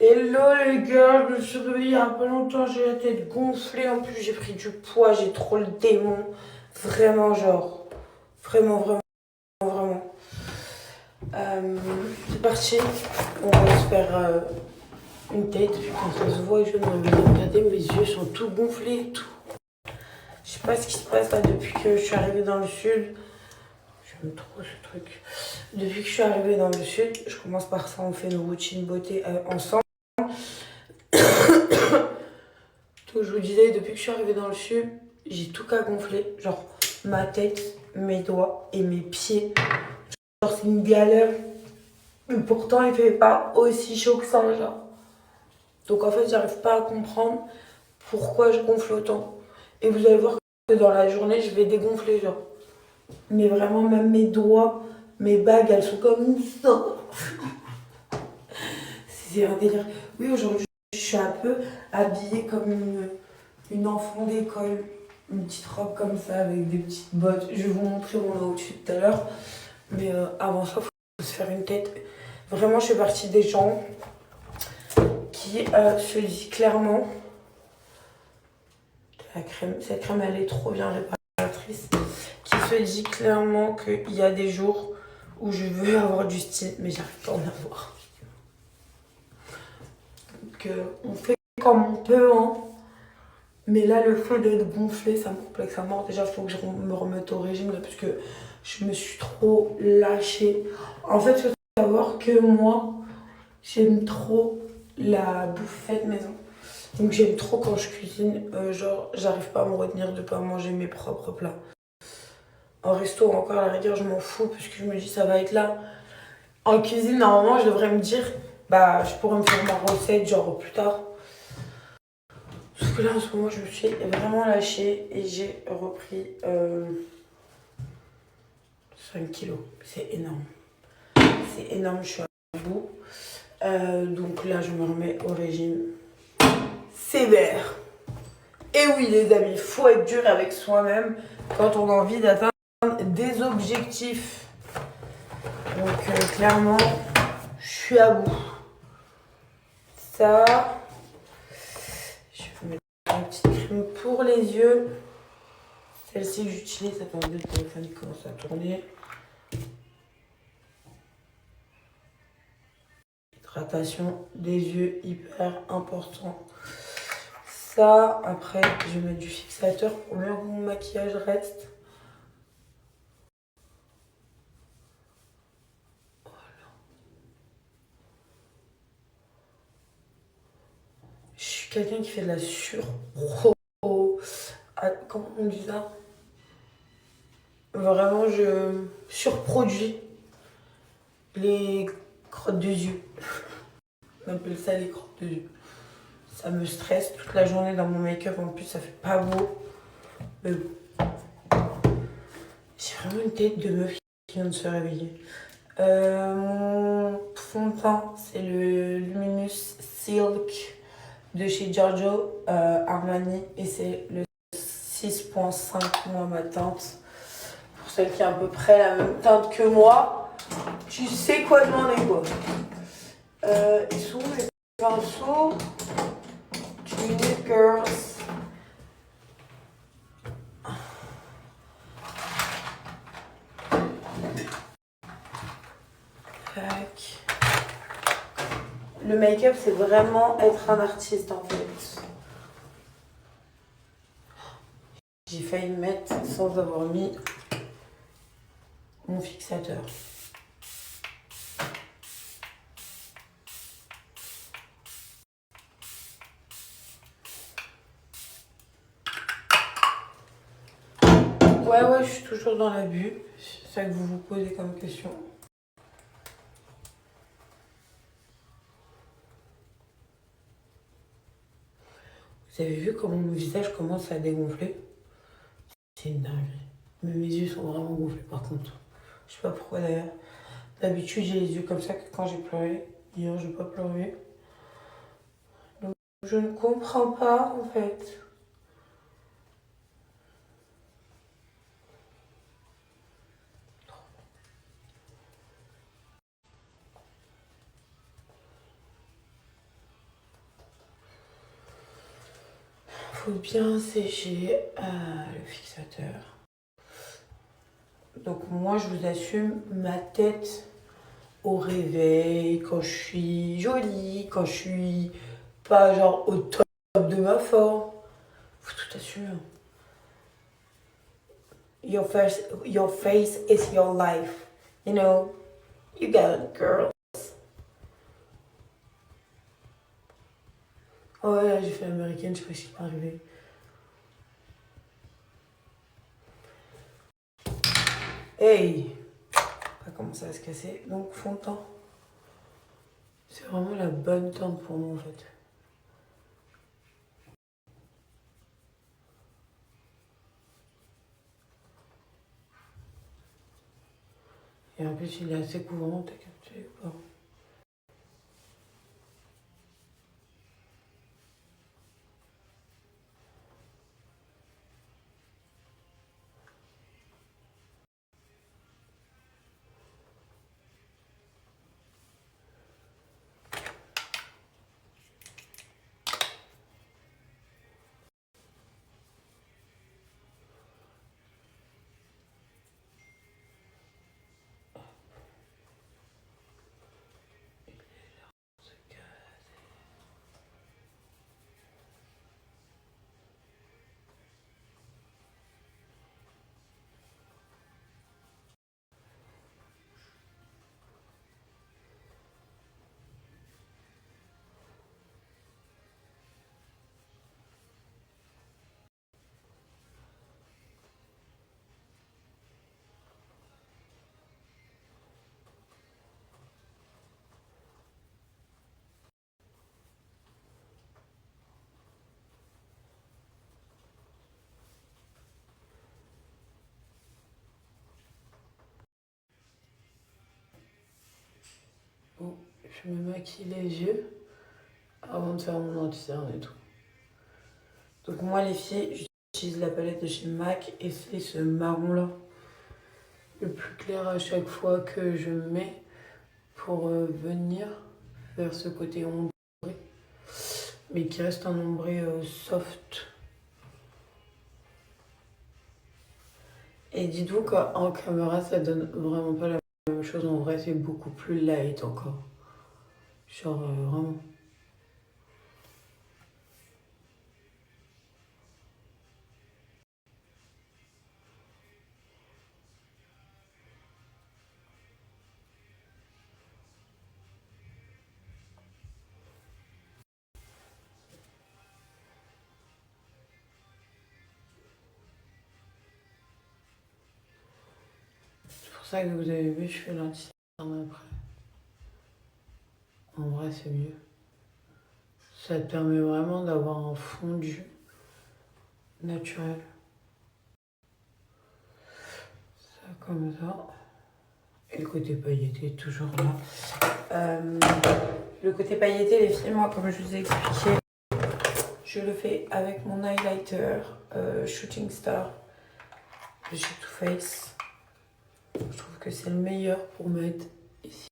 Hello les gars, je me suis réveillée il y a pas longtemps, j'ai la tête gonflée, en plus j'ai pris du poids, j'ai trop le démon. Vraiment genre, vraiment, vraiment. C'est parti, on va se faire une tête, puis quand on se voit, je vais me regarder, mes yeux sont tout gonflés et tout. Je sais pas ce qui se passe là depuis que je suis arrivée dans le sud. J'aime trop ce truc. Depuis que je suis arrivée dans le sud, je commence par ça, on fait une routine beauté ensemble. Donc je vous disais, depuis que je suis arrivée dans le sud, j'ai tout qu'à gonfler. Genre ma tête, mes doigts et mes pieds. Genre c'est une galère. Mais pourtant il fait pas aussi chaud que ça, genre. Donc en fait j'arrive pas à comprendre pourquoi je gonfle autant. Et vous allez voir que dans la journée je vais dégonfler, genre. Mais vraiment même mes doigts, mes bagues, elles sont comme ça. C'est un délire. Oui, aujourd'hui je suis un peu habillée comme une enfant d'école. Une petite robe comme ça avec des petites bottes. Je vais vous montrer mon outfit tout à l'heure. Mais avant ça, il faut se faire une tête. Vraiment, je fais partie des gens qui se disent clairement cette crème elle est trop bien réparatrice. Qui se dit clairement qu'il y a des jours où je veux avoir du style, mais j'arrive pas à en avoir. Donc on fait comme on peut, hein. Mais là, le fait d'être gonflé, ça me complexe à mort. Déjà, il faut que je me remette au régime, là, parce que je me suis trop lâchée. En fait, il faut savoir que moi, j'aime trop la bouffe faite maison. Donc, j'aime trop quand je cuisine. Genre, j'arrive pas à me retenir de pas manger mes propres plats. En resto, encore à la rigueur, je m'en fous, parce que je me dis, ça va être là. En cuisine, normalement, je devrais me dire, bah, je pourrais me faire ma recette, genre, plus tard. Sauf que là, en ce moment, je me suis vraiment lâchée et j'ai repris 5 kilos. C'est énorme. C'est énorme, je suis à bout. Donc là, je me remets au régime sévère. Et oui, les amis, il faut être dur avec soi-même quand on a envie d'atteindre des objectifs. Donc clairement, je suis à bout. Ça, je vais mettre une petite crème pour les yeux. Celle-ci que j'utilise, attendez, le téléphone il commence à tourner. Hydratation des yeux, hyper important. Ça, après, je vais mettre du fixateur pour bien que mon maquillage reste. Voilà. Je suis quelqu'un qui fait de la surpro. Comment on dit ça? Vraiment, je surproduis les crottes de yeux. On appelle ça les crottes de yeux. Ça me stresse toute la journée dans mon make-up. En plus, ça fait pas beau. Mais bon. J'ai vraiment une tête de meuf qui vient de se réveiller. Mon fond de teint, c'est le Luminous Silk de chez Giorgio Armani. Et c'est le 6.5 moi, ma teinte. Pour celle qui a à peu près la même teinte que moi, tu sais quoi demander, quoi. Ils sont où les pinceaux? Tunic Girls. Tac. Le make-up, c'est vraiment être un artiste, en fait. J'ai failli me mettre sans avoir mis mon fixateur. Ouais, je suis toujours dans l'abus. C'est ça que vous vous posez comme question. Vous avez vu comment mon visage commence à dégonfler? C'est une dinguerie. Mais mes yeux sont vraiment gonflés par contre. Je sais pas pourquoi d'ailleurs. D'habitude, j'ai les yeux comme ça que quand j'ai pleuré. Hier, j'ai pas pleuré. Donc, je ne comprends pas en fait. faut bien sécher le fixateur. Donc moi, je vous assume ma tête au réveil, quand je suis jolie, quand je suis pas genre au top de ma forme. Faut tout assumer. Your face is your life. You know, you got it, girl. Oh ouais, là, j'ai fait l'américaine, je sais pas ce qui m'est arrivé. Hey! Ça commence à se casser. Donc, fond de teint. C'est vraiment la bonne teinte pour moi, en fait. Et en plus, il est assez couvrant, t'as capté ou pas? Bon, je me maquille les yeux avant de faire mon anti-cerne et tout. Donc moi, les filles, j'utilise la palette de chez MAC et c'est ce marron-là. Le plus clair à chaque fois que je mets pour venir vers ce côté ombré. Mais qui reste un ombré soft. Et dites-vous qu'en caméra, ça donne vraiment pas la même chose. En vrai, c'est beaucoup plus light encore. Genre, vraiment. C'est pour ça que vous avez vu, je fais l'anti-cerne après. En vrai, c'est mieux. Ça te permet vraiment d'avoir un fondu naturel. Ça, comme ça. Et le côté pailleté, toujours là. Le côté pailleté, les filles, moi, comme je vous ai expliqué, je le fais avec mon highlighter Shooting Star de chez Too Faced. Je trouve que c'est le meilleur pour mettre ici.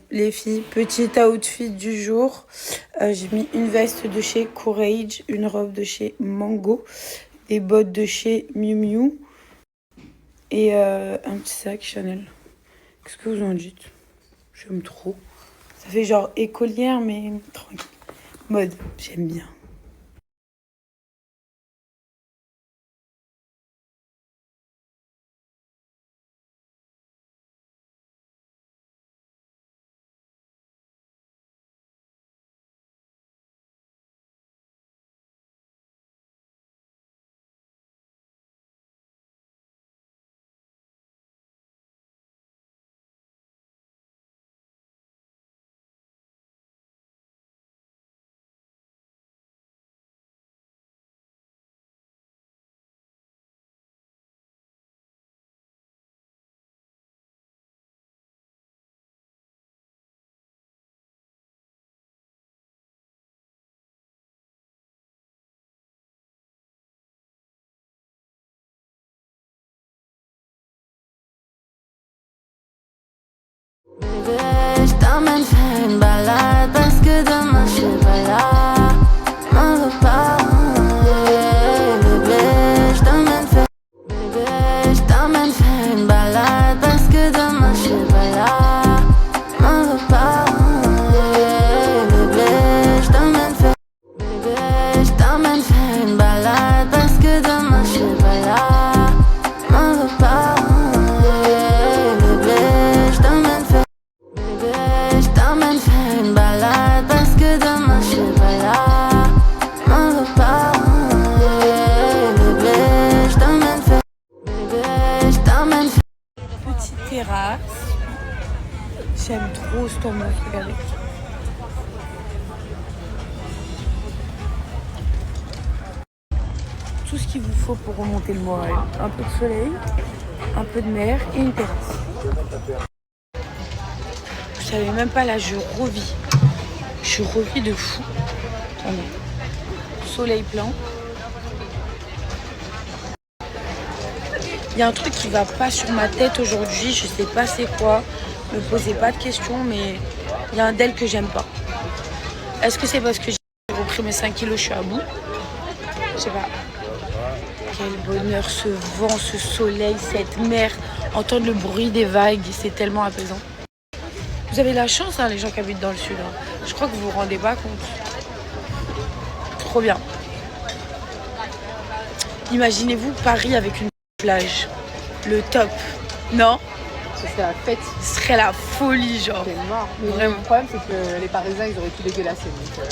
Les filles, petit outfit du jour. J'ai mis une veste de chez Courage, une robe de chez Mango, des bottes de chez Miu Miu et un petit sac Chanel. Qu'est-ce que vous en dites? J'aime trop. Ça fait genre écolière, mais tranquille. Mode, j'aime bien. Bébé, je t'emmène faire une balade parce que demain je suis pas là. M'en veux pas. Bébé, je t'emmène faire. Bébé, je t'emmène faire une balade parce que demain je suis pas là. M'en veux pas. Bébé, je t'emmène faire. Bébé, je t'emmène faire une balade parce que demain je suis pas là. M'en veux pas. Bébé, je t'emmène faire. Bébé, je t'emmène faire une balade parce que demain je suis pas là. M'en veux pas. Bébé, je t'emmène faire. Bébé, je t'emmène faire. Petite terrasse. J'aime trop ce ambiance, regardez. Tout ce qu'il vous faut pour remonter le moral. Un peu de soleil, un peu de mer et une terrasse. Vous savez même pas, là je revis. Je revis de fou. Attendez. Soleil plein. Il y a un truc qui va pas sur ma tête aujourd'hui, je sais pas c'est quoi. Me posez pas de questions, mais il y a un d'elle que j'aime pas. Est-ce que c'est parce que j'ai repris mes 5 kilos, je suis à bout? Je sais pas. Quel bonheur, ce vent, ce soleil, cette mer, entendre le bruit des vagues, c'est tellement apaisant. Vous avez la chance, hein, les gens qui habitent dans le sud. Hein. Je crois que vous vous rendez pas compte. Trop bien. Imaginez-vous Paris avec une plage. Le top. Non? Ce serait la fête. Ce serait la folie, genre. C'est mort. Mais Vraiment. le problème, c'est que les Parisiens, ils auraient tout dégueulassé. Donc,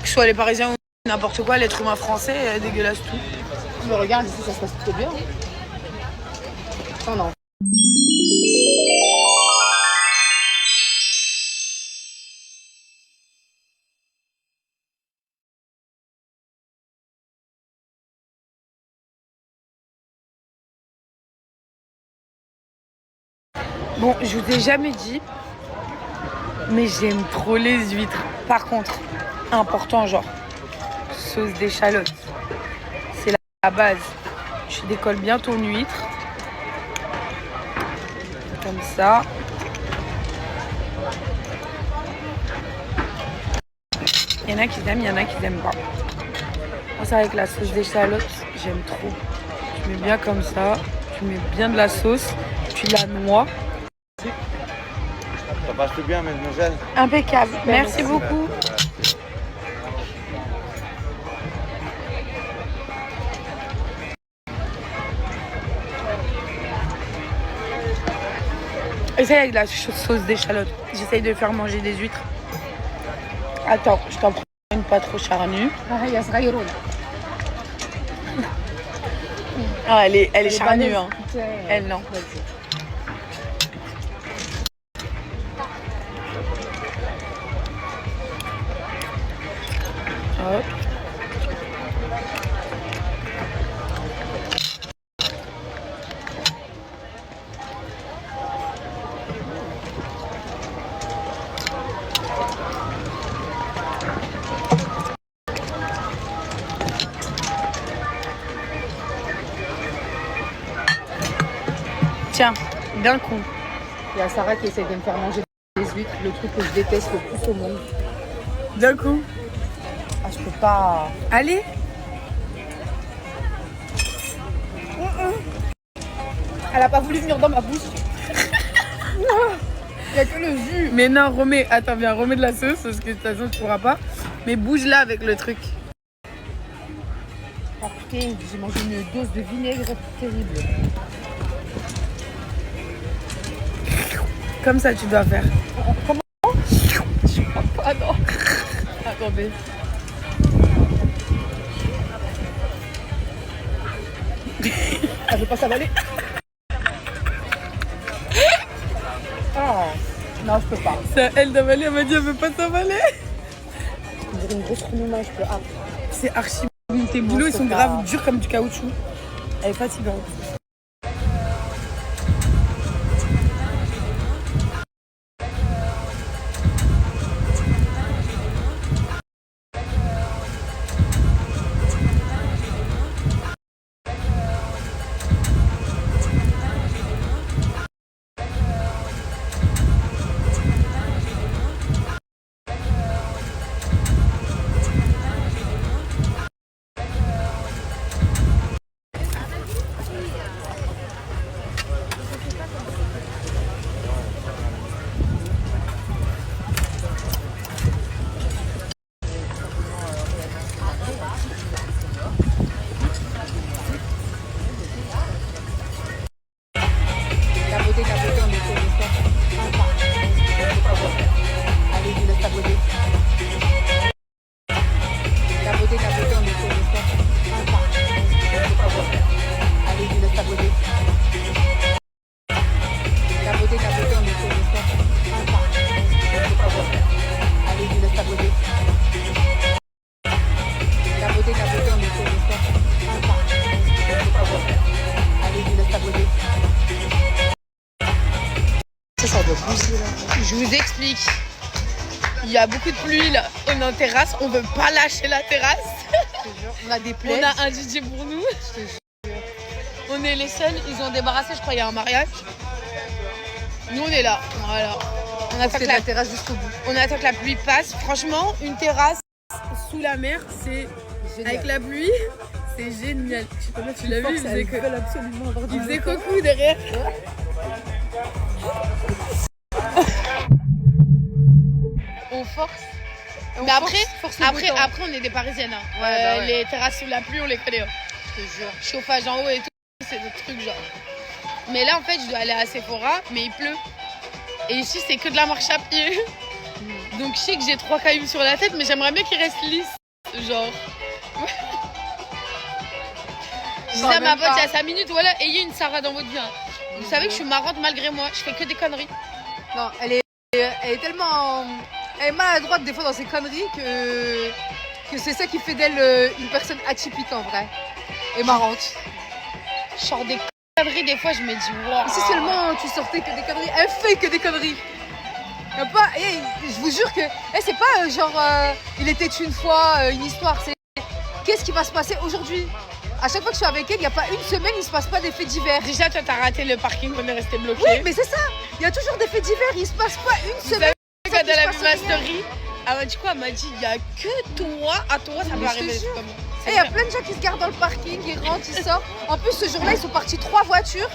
Que ce soit les Parisiens ou n'importe quoi, l'être humain français dégueulasse tout. Mais regarde, ici, ça se passe plutôt bien. Oh non. Bon, je vous ai jamais dit, mais j'aime trop les huîtres. Par contre, important, genre, sauce d'échalote. C'est la base. Je décolle bientôt une huître. Comme ça. Il y en a qui aiment, il y en a qui n'aiment pas. Moi, c'est avec la sauce d'échalote, j'aime trop. Tu mets bien comme ça, tu mets bien de la sauce, tu la noies. Ça passe tout bien, mademoiselle? Impeccable. Merci beaucoup. Essaye avec la sauce d'échalote. J'essaye de faire manger des huîtres. Attends, je t'en prends une pas trop charnue. Ah, elle est charnue, hein. Elle, non. Hop. Tiens, d'un coup. Il y a Sarah qui essaie de me faire manger des huîtres, le truc que je déteste le plus au monde. D'un coup. Ah, je peux pas. Allez. Elle a pas voulu venir dans ma bouche. Il y a que le jus. Mais non, remets. Attends, viens, remets de la sauce parce que de toute façon, tu pourras pas. Mais bouge là avec le truc. Oh putain, j'ai mangé une dose de vinaigre terrible. Comme ça, tu dois faire. Comment? Je crois pas, non. Attendez. Ah, je vais pas s'avaler. Ah, non, je peux pas. C'est elle d'avaler, elle m'a dit elle veut pas s'avaler. On dirait une grosse renouement, je peux. Ah. C'est archi. Tes boulots, ils sont grave durs comme du caoutchouc. Elle est fatigante. Je vous explique. Il y a beaucoup de pluie là. On est en terrasse, on veut pas lâcher la terrasse. On a des plaies. On a un DJ pour nous. On est les seuls, ils ont débarrassé, je crois, il y a un mariage. Nous on est là, voilà. On attend, la terrasse jusqu'au bout. On attend que la pluie passe. Franchement, une terrasse sous la mer, c'est Génial. avec la pluie, c'est génial. Je sais pas si tu l'as vu, il faisait coucou derrière. On force. Mais après, on est des Parisiennes. Hein. Ouais. Les terrasses sous la pluie, on les connaît. Hein. Je te jure. Chauffage en haut et tout, c'est des trucs genre. Mais là, en fait, je dois aller à Sephora, mais il pleut. Et ici, c'est que de la marche à pied. Donc, je sais que j'ai 3 cailloux sur la tête, mais j'aimerais bien qu'ils restent lisses. Genre. Je disais à ma pote il y a 5 minutes, voilà, ayez une Sarah dans votre vie. Hein. Vous savez que je suis marrante malgré moi, je fais que des conneries. Non, elle est tellement... Elle est maladroite des fois dans ses conneries que c'est ça qui fait d'elle une personne atypique en vrai. Et marrante. Je sors des conneries, des fois je me dis waouh. Si seulement tu sortais que des conneries, elle fait que des conneries. Y a pas, je vous jure que c'est pas il était une fois une histoire, c'est qu'est-ce qui va se passer aujourd'hui. À chaque fois que je suis avec elle, il n'y a pas une semaine, il se passe pas des faits divers. Déjà toi t'as raté le parking, on est resté bloqué. Oui mais c'est ça, il y a toujours des faits divers, il se passe pas une semaine. Quand elle a vu ma story, elle m'a dit quoi? Elle m'a dit il n'y a que toi, à toi ça peut arriver. Et il y a plein de gens qui se gardent dans le parking, ils rentrent, ils sortent. En plus ce jour-là ils sont partis 3 voitures.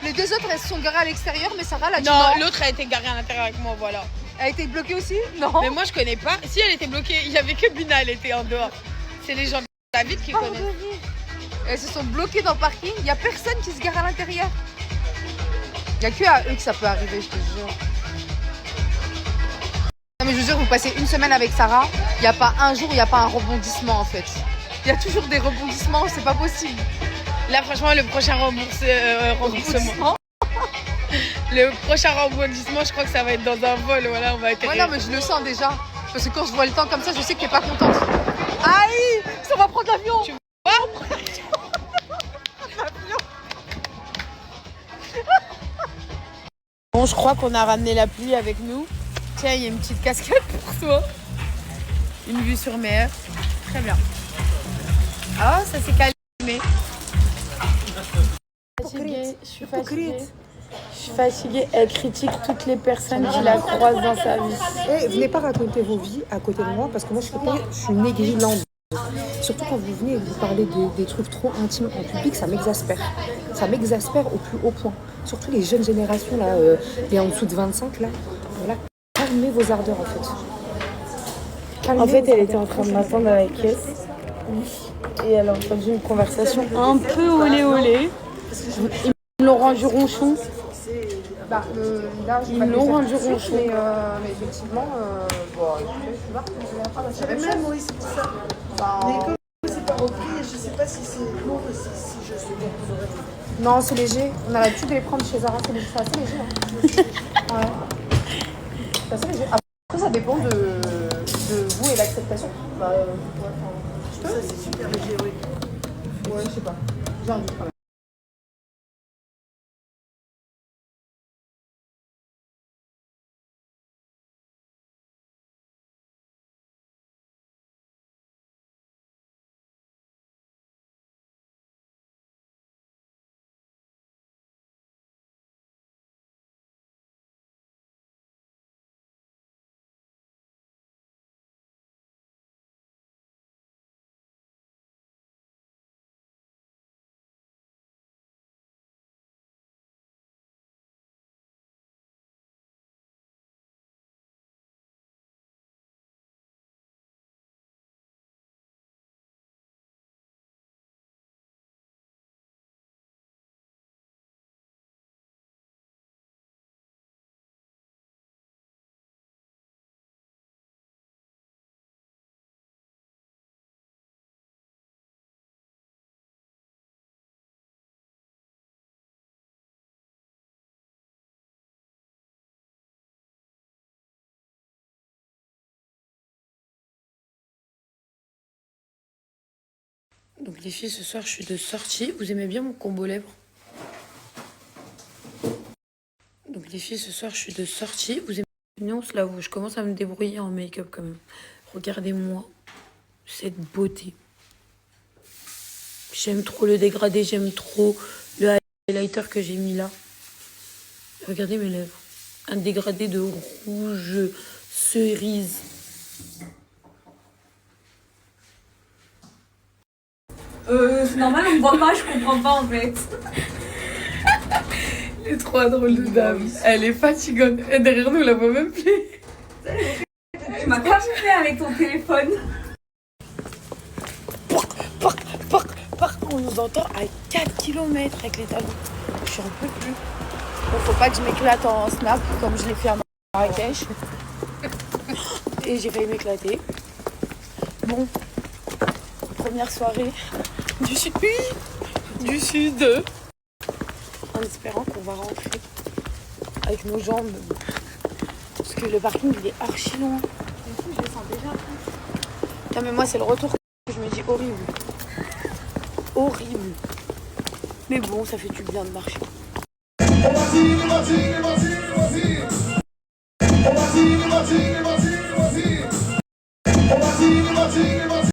Les 2 autres elles se sont garées à l'extérieur, mais Sarah l'a dit non. L'autre a été garée à l'intérieur avec moi, voilà. Elle a été bloquée aussi? Non. Mais moi je connais pas. Si elle était bloquée, il y avait que Bina, elle était en dehors. C'est les gens de la ville qui connaissent. Elles se sont bloquées dans le parking, il n'y a personne qui se gare à l'intérieur. Il n'y a que à eux que ça peut arriver, je te jure. Non mais je vous jure, vous passez une semaine avec Sarah, il n'y a pas un jour où il n'y a pas un rebondissement en fait. Il y a toujours des rebondissements, c'est pas possible. Là franchement le prochain remboursement. Le prochain rebondissement, je crois que ça va être dans un vol, voilà, on va atterrir. Ouais, non, mais je le sens déjà. Parce que quand je vois le temps comme ça, je sais que t'es pas contente. Aïe, ça va prendre l'avion. Tu vois? Bon, je crois qu'on a ramené la pluie avec nous. Tiens, il y a une petite casquette pour toi. Une vue sur mer. Très bien. Ah, ça s'est calmé. Je suis fatiguée. Je suis fatiguée. Elle critique toutes les personnes qui la croisent dans sa vie. Et venez pas raconter vos vies à côté de moi parce que moi je suis négligente. Surtout quand vous venez et vous parlez des trucs trop intimes en public, ça m'exaspère. Ça m'exaspère au plus haut point. Surtout les jeunes générations, là, les en dessous de 25, là. Voilà. Calmez vos ardeurs en fait. Calmez En fait, vos elle était ardeurs. en train de m'attendre à la caisse. Et elle a entendu une conversation un peu olé olé. Ils me l'ont rendu ronchon. Bah, là, Ils me l'ont rendu ronchon. Mais effectivement, bon, écoutez, je vais voir. J'avais même, oui, c'est pour ça. Mais comme c'est pas repris, je sais pas si c'est lourd, si je sais pas. Non, c'est léger. On a l'habitude de les prendre chez Zara, c'est assez léger. Hein. Ouais. C'est assez léger. Après, ça dépend de vous et l'acceptation. Bah, Ça, c'est super léger, oui. ouais, je sais pas. J'ai envie quand même. Donc les filles, ce soir, je suis de sortie. Vous aimez bien mon combo lèvres? Donc les filles, ce soir, je suis de sortie. Vous aimez Mais on se l'avoue, je commence à me débrouiller en make-up quand même. Regardez-moi cette beauté. J'aime trop le dégradé, j'aime trop le highlighter que j'ai mis là. Regardez mes lèvres. Un dégradé de rouge cerise. C'est normal, on me voit pas, je comprends pas en fait. Elle est trop drôle de dame. Elle est fatigante. Et derrière nous, on la voit même plus. Tu m'as camouflé avec ton téléphone. On nous entend à 4 km avec les talons. Je suis un peu plus. Bon, faut pas que je m'éclate en snap comme je l'ai fait à Marrakech. Et j'ai failli m'éclater. Bon, première soirée du sud. Du sud. En espérant qu'on va rentrer avec nos jambes. Parce que le parking il est archi loin. Du coup, je le sens déjà. Non mais moi c'est le retour que je me dis horrible. Horrible. Mais bon, ça fait du bien de marcher. On va